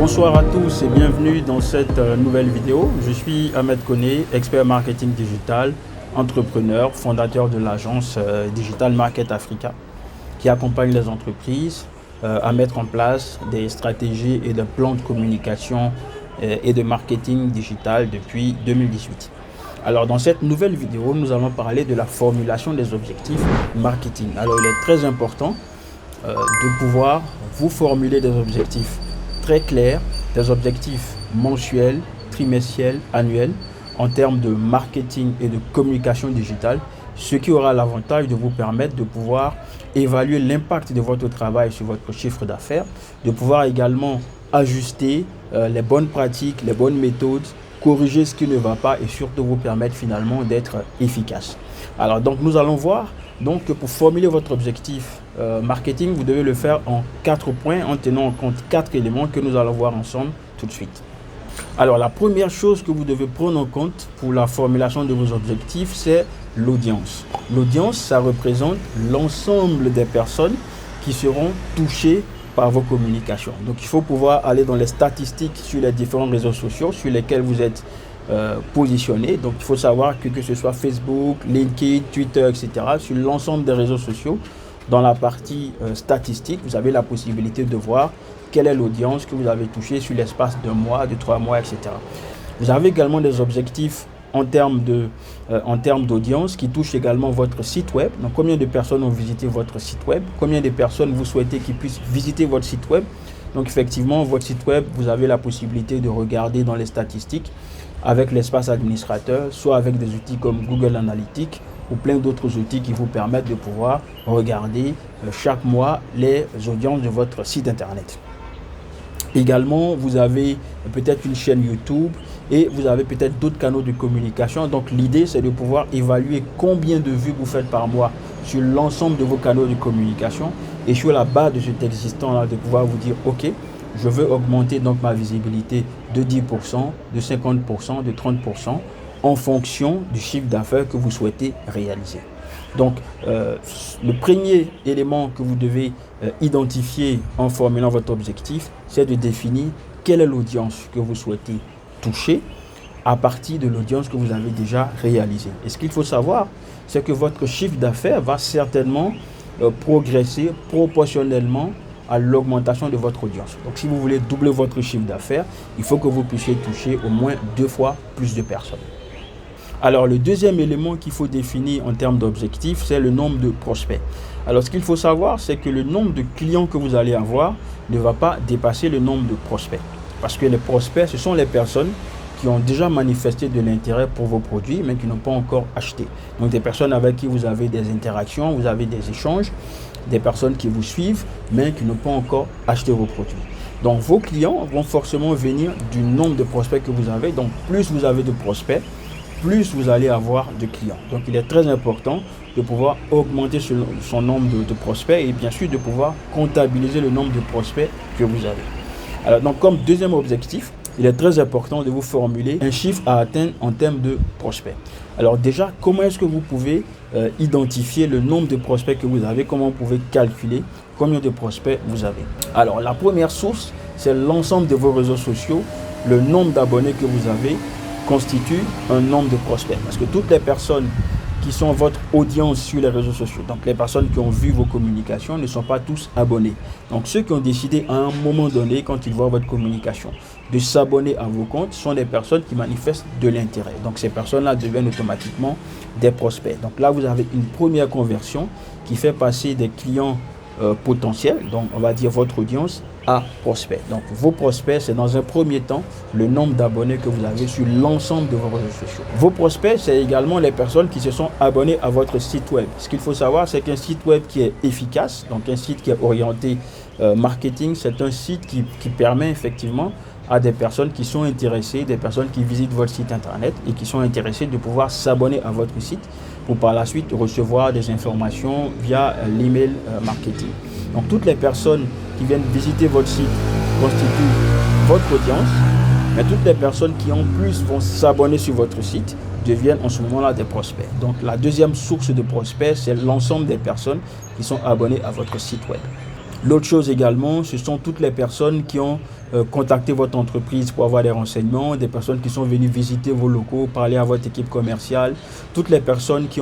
Bonsoir à tous et bienvenue dans cette nouvelle vidéo. Je suis Ahmed Koné, expert marketing digital, entrepreneur, fondateur de l'agence Digital Market Africa qui accompagne les entreprises à mettre en place des stratégies et des plans de communication et de marketing digital depuis 2018. Alors dans cette nouvelle vidéo, nous allons parler de la formulation des objectifs marketing. Alors il est très important de pouvoir vous formuler des objectifs très clairs, des objectifs mensuels, trimestriels, annuels en termes de marketing et de communication digitale, ce qui aura l'avantage de vous permettre de pouvoir évaluer l'impact de votre travail sur votre chiffre d'affaires, de pouvoir également ajuster les bonnes pratiques, les bonnes méthodes, corriger ce qui ne va pas et surtout vous permettre finalement d'être efficace. Alors donc nous allons voir donc que pour formuler votre objectif marketing, vous devez le faire en 4 points en tenant en compte 4 éléments que nous allons voir ensemble tout de suite. Alors la première chose que vous devez prendre en compte pour la formulation de vos objectifs, c'est l'audience. L'audience, ça représente l'ensemble des personnes qui seront touchées par vos communications. Donc il faut pouvoir aller dans les statistiques sur les différents réseaux sociaux sur lesquels vous êtes positionné. Donc il faut savoir que ce soit Facebook, LinkedIn, Twitter, etc. Sur l'ensemble des réseaux sociaux, dans la partie statistique, vous avez la possibilité de voir quelle est l'audience que vous avez touchée sur l'espace d'un mois, de 3 mois, etc. Vous avez également des objectifs en termes d'audience qui touchent également votre site web. Donc combien de personnes ont visité votre site web? Combien de personnes vous souhaitez qu'ils puissent visiter votre site web? Donc effectivement, votre site web, vous avez la possibilité de regarder dans les statistiques avec l'espace administrateur, soit avec des outils comme Google Analytics ou plein d'autres outils qui vous permettent de pouvoir regarder chaque mois les audiences de votre site internet. Également, vous avez peut-être une chaîne YouTube et vous avez peut-être d'autres canaux de communication. Donc l'idée, c'est de pouvoir évaluer combien de vues vous faites par mois sur l'ensemble de vos canaux de communication et sur la base de cet existant-là, de pouvoir vous dire, OK, je veux augmenter donc ma visibilité de 10%, de 50%, de 30% en fonction du chiffre d'affaires que vous souhaitez réaliser. Donc, le premier élément que vous devez identifier en formulant votre objectif, c'est de définir quelle est l'audience que vous souhaitez toucher à partir de l'audience que vous avez déjà réalisée. Et ce qu'il faut savoir, c'est que votre chiffre d'affaires va certainement progresser proportionnellement à l'augmentation de votre audience. Donc, si vous voulez doubler votre chiffre d'affaires, il faut que vous puissiez toucher au moins 2 fois plus de personnes. Alors, le deuxième élément qu'il faut définir en termes d'objectifs, c'est le nombre de prospects. Alors, ce qu'il faut savoir, c'est que le nombre de clients que vous allez avoir ne va pas dépasser le nombre de prospects. Parce que les prospects, ce sont les personnes qui ont déjà manifesté de l'intérêt pour vos produits, mais qui n'ont pas encore acheté. Donc, des personnes avec qui vous avez des interactions, vous avez des échanges, des personnes qui vous suivent, mais qui n'ont pas encore acheté vos produits. Donc, vos clients vont forcément venir du nombre de prospects que vous avez. Donc, plus vous avez de prospects, plus vous allez avoir de clients. Donc, il est très important de pouvoir augmenter son nombre de prospects et bien sûr de pouvoir comptabiliser le nombre de prospects que vous avez. Alors, donc, comme deuxième objectif, il est très important de vous formuler un chiffre à atteindre en termes de prospects. Alors déjà, comment est-ce que vous pouvez identifier le nombre de prospects que vous avez? Comment vous pouvez calculer combien de prospects vous avez? Alors, la première source, c'est l'ensemble de vos réseaux sociaux. Le nombre d'abonnés que vous avez constitue un nombre de prospects. Parce que toutes les personnes qui sont votre audience sur les réseaux sociaux, donc les personnes qui ont vu vos communications, ne sont pas tous abonnés. Donc ceux qui ont décidé à un moment donné, quand ils voient votre communication, de s'abonner à vos comptes, sont des personnes qui manifestent de l'intérêt. Donc ces personnes-là deviennent automatiquement des prospects. Donc là, vous avez une première conversion qui fait passer des clients potentiels, donc on va dire votre audience, à prospects. Donc vos prospects, c'est dans un premier temps le nombre d'abonnés que vous avez sur l'ensemble de vos réseaux sociaux. Vos prospects, c'est également les personnes qui se sont abonnées à votre site web. Ce qu'il faut savoir, c'est qu'un site web qui est efficace, donc un site qui est orienté marketing, c'est un site qui permet effectivement à des personnes qui sont intéressées, des personnes qui visitent votre site internet et qui sont intéressées de pouvoir s'abonner à votre site pour par la suite recevoir des informations via l'email marketing. Donc toutes les personnes qui viennent visiter votre site constituent votre audience, mais toutes les personnes qui en plus vont s'abonner sur votre site deviennent en ce moment-là des prospects. Donc la deuxième source de prospects, c'est l'ensemble des personnes qui sont abonnées à votre site web. L'autre chose également, ce sont toutes les personnes qui ont contacté votre entreprise pour avoir des renseignements, des personnes qui sont venues visiter vos locaux, parler à votre équipe commerciale, toutes les personnes qui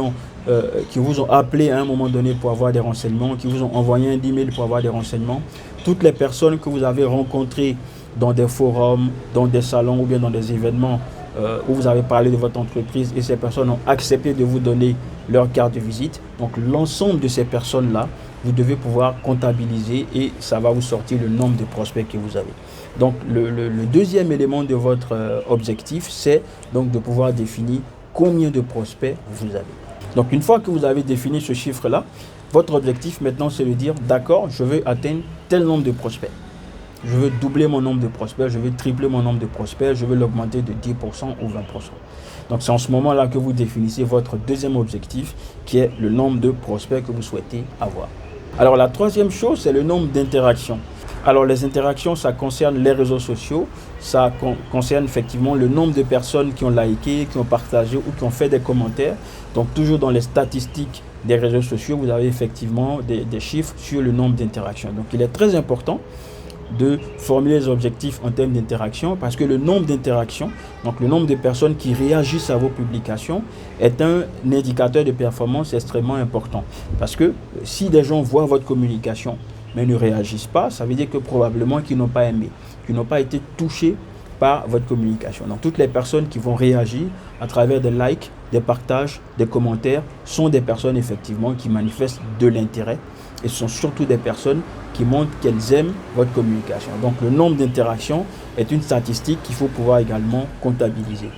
vous ont appelé à un moment donné pour avoir des renseignements, qui vous ont envoyé un email pour avoir des renseignements, toutes les personnes que vous avez rencontrées dans des forums, dans des salons ou bien dans des événements où vous avez parlé de votre entreprise et ces personnes ont accepté de vous donner leur carte de visite. Donc l'ensemble de ces personnes-là, vous devez pouvoir comptabiliser et ça va vous sortir le nombre de prospects que vous avez. Donc le deuxième élément de votre objectif, c'est donc de pouvoir définir combien de prospects vous avez. Donc une fois que vous avez défini ce chiffre-là, votre objectif maintenant c'est de dire d'accord, je veux atteindre tel nombre de prospects. Je veux doubler mon nombre de prospects, je veux tripler mon nombre de prospects, je veux l'augmenter de 10% ou 20%. Donc c'est en ce moment-là que vous définissez votre deuxième objectif qui est le nombre de prospects que vous souhaitez avoir. Alors la troisième chose, c'est le nombre d'interactions. Alors les interactions, ça concerne les réseaux sociaux, ça concerne effectivement le nombre de personnes qui ont liké, qui ont partagé ou qui ont fait des commentaires. Donc toujours dans les statistiques des réseaux sociaux, vous avez effectivement des chiffres sur le nombre d'interactions. Donc il est très important de formuler les objectifs en termes d'interaction parce que le nombre d'interactions, donc le nombre de personnes qui réagissent à vos publications est un indicateur de performance extrêmement important. Parce que si des gens voient votre communication mais ne réagissent pas, ça veut dire que probablement qu'ils n'ont pas aimé, qu'ils n'ont pas été touchés par votre communication. Donc toutes les personnes qui vont réagir à travers des likes, des partages, des commentaires sont des personnes effectivement qui manifestent de l'intérêt et ce sont surtout des personnes qui montrent qu'elles aiment votre communication. Donc le nombre d'interactions est une statistique qu'il faut pouvoir également comptabiliser.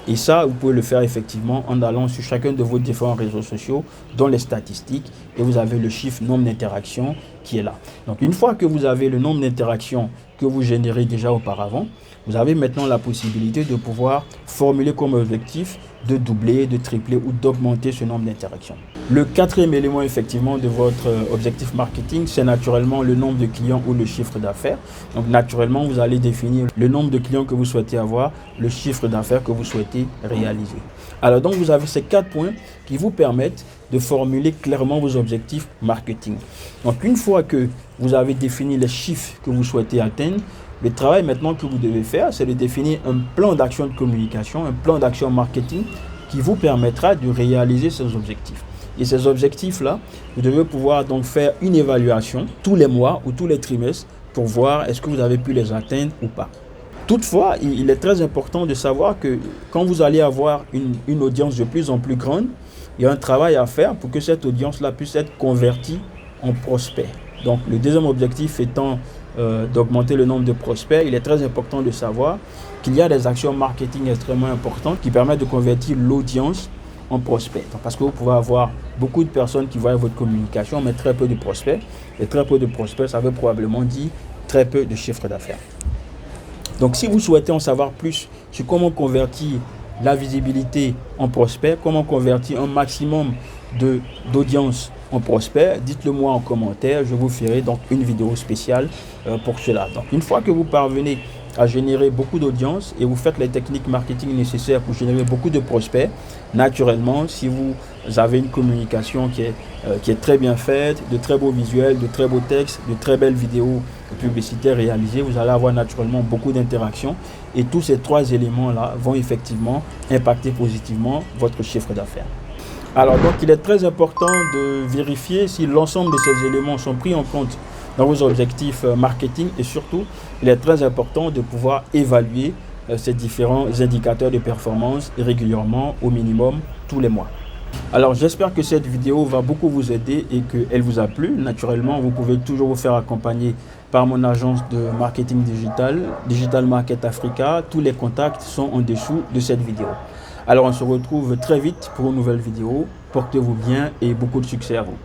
Et ça, vous pouvez le faire effectivement en allant sur chacun de vos différents réseaux sociaux dans les statistiques et vous avez le chiffre nombre d'interactions qui est là. Donc une fois que vous avez le nombre d'interactions que vous générez déjà auparavant, vous avez maintenant la possibilité de pouvoir formuler comme objectif de doubler, de tripler ou d'augmenter ce nombre d'interactions. Le quatrième élément effectivement de votre objectif marketing, c'est naturellement le nombre de clients ou le chiffre d'affaires. Donc naturellement, vous allez définir le nombre de clients que vous souhaitez avoir, le chiffre d'affaires que vous souhaitez réaliser. Alors donc vous avez ces 4 points qui vous permettent de formuler clairement vos objectifs marketing. Donc une fois que vous avez défini les chiffres que vous souhaitez atteindre, le travail maintenant que vous devez faire, c'est de définir un plan d'action de communication, un plan d'action marketing qui vous permettra de réaliser ces objectifs. Et ces objectifs-là, vous devez pouvoir donc faire une évaluation tous les mois ou tous les trimestres pour voir est-ce que vous avez pu les atteindre ou pas. Toutefois, il est très important de savoir que quand vous allez avoir une audience de plus en plus grande, il y a un travail à faire pour que cette audience-là puisse être convertie en prospects. Donc le deuxième objectif étant d'augmenter le nombre de prospects, il est très important de savoir qu'il y a des actions marketing extrêmement importantes qui permettent de convertir l'audience en prospects. Parce que vous pouvez avoir beaucoup de personnes qui voient votre communication, mais très peu de prospects. Et très peu de prospects, ça veut probablement dire très peu de chiffre d'affaires. Donc si vous souhaitez en savoir plus sur comment convertir la visibilité en prospects, comment convertir un maximum d'audience en prospect, dites-le moi en commentaire, je vous ferai donc une vidéo spéciale pour cela. Donc une fois que vous parvenez à générer beaucoup d'audience et vous faites les techniques marketing nécessaires pour générer beaucoup de prospects, naturellement, si vous avez une communication qui est très bien faite, de très beaux visuels, de très beaux textes, de très belles vidéos publicitaires réalisées, vous allez avoir naturellement beaucoup d'interactions et tous ces 3 éléments-là vont effectivement impacter positivement votre chiffre d'affaires. Alors donc il est très important de vérifier si l'ensemble de ces éléments sont pris en compte dans vos objectifs marketing et surtout il est très important de pouvoir évaluer ces différents indicateurs de performance régulièrement au minimum tous les mois. Alors j'espère que cette vidéo va beaucoup vous aider et qu'elle vous a plu. Naturellement, vous pouvez toujours vous faire accompagner par mon agence de marketing digital, Digital Market Africa. Tous les contacts sont en dessous de cette vidéo. Alors on se retrouve très vite pour une nouvelle vidéo. Portez-vous bien et beaucoup de succès à vous.